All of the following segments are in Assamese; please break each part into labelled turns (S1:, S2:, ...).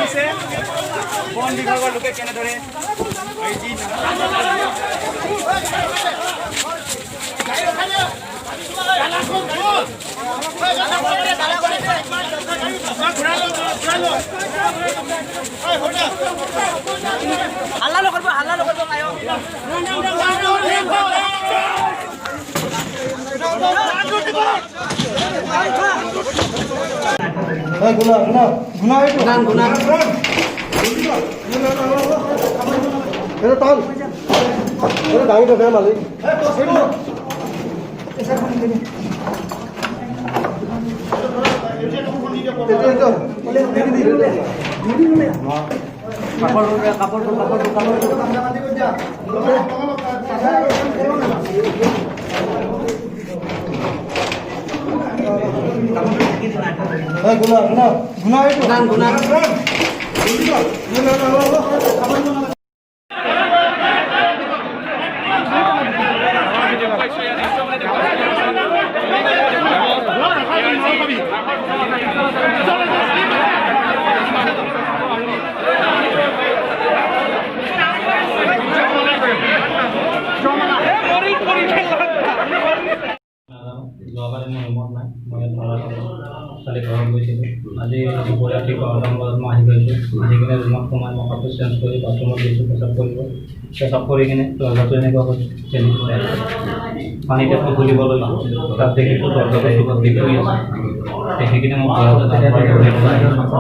S1: দিছে বন বিভাগৰ লোকে কেনেদৰে
S2: হাল্লা নকৰিব
S3: যোৱাবাৰে মই ৰুমত নাই মই ছোৱালী ঘৰত গৈছিলোঁ আজি দুপৰীয়া ঠিক 12টা বজাত মই আহি পাইছোঁ আহি কিনে ৰুমত সোমাই মই কাপোৰ চেঞ্জ কৰি বাথৰুমত গৈছোঁ পেচাব কৰি কিনে দৰ্জাটো এনেকুৱা পানীতে মই খুলিবলৈ তাত দেখিছোঁ দৰ্জাটো চুকত দেখি আছে দেখি কিনে মই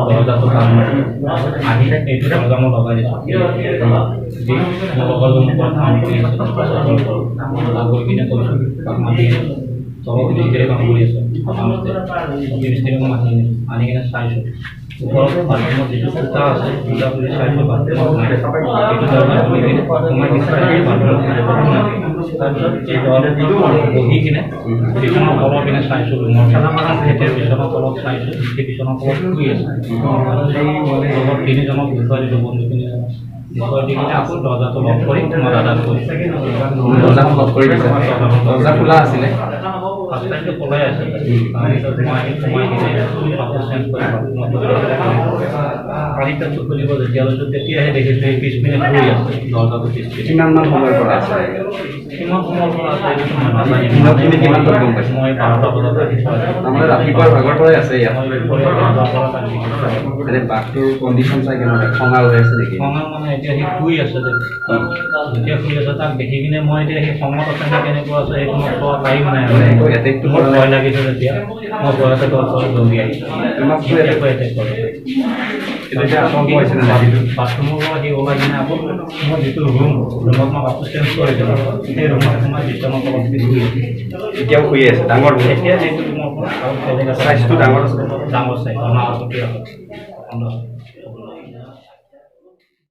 S3: দৰ্জাটো কাম আহি এইটো দৰ্জা মই লগাই দিছোঁ দি মোৰ লগৰজনৰ পৰা কাম কৰি আছোঁ গৈ কিনে কৈছোঁ মাতি তলত মিস্ত্ৰী কাম কৰি আছে মিস্ত্ৰী কাম আনি কিনে চাইছোঁ ওপৰত বাথৰুমত যিটো ফুটা আছে ফুটা খুলি চাইছোঁ বাথৰুমত নাই এইটো দৰ্জা খুলি কিনে সোমাই তাৰপিছত বহি কিনে বিচনাৰ তলত কিনে চাইছোঁ ৰুমৰ এতিয়া বিচনাৰ তলত চাইছোঁ সেই বিচনাৰ তলত শুই আছে লগত তিনিজনক বিষয় দিলোঁ বন্ধু তিনিজনক বিষয় দি কিনে আকৌ দৰ্জাটো লক কৰি মই দাদাক কৈছোঁ দৰ্জাটো লক কৰি দিছে দৰ্জা খোলা আছিলে ফাৰ্ষ্ট পলাই আছে তাৰপিছত মই সোমাই কিনে কাপোৰ চেঞ্জ কৰি পানীটো খুলিব যেতিয়ালৈকে তেতিয়াহে দেখিছোঁ এই 20 মিনিট শুই আছে দৰ্জাটো কিমানমান সময়ৰ পৰা আছে কিমান সময়ৰ পৰা আছে কিমান গম পাইছে মই 12টা বজাত আহিছোঁ তাৰমানে ৰাতিপুৱাৰ ভাগৰ পৰাই আছে ইয়াত মানে বাঘটোৰ কণ্ডিশ্যন চাই কেনেকুৱা খঙাল হৈ আছে নেকি খঙাল মানে এতিয়া সি শুই আছে যেতিয়া শুই আছে তাক দেখি কিনে মই এতিয়া সেই খঙত আছে নে কেনেকুৱা আছে সেইটো মই চোৱা টাইম নাই এটেকটো মোৰ ভয় লাগিছে তেতিয়া মই ভয়তে দৌৰি আহিছোঁ বাথৰুমৰ পৰা সি ওলাই কিনে আকৌ মই যিটো ৰুমত মই কাপোৰ চেঞ্জ কৰিছিলোঁ সেই ৰুমত সোমাই বিচনাৰ তলত শুই আছে এতিয়াও শুই আছে ডাঙৰ এতিয়া যিটো ৰুমৰ পৰা চাইজটো ডাঙৰ আছে ডাঙৰ চাইজ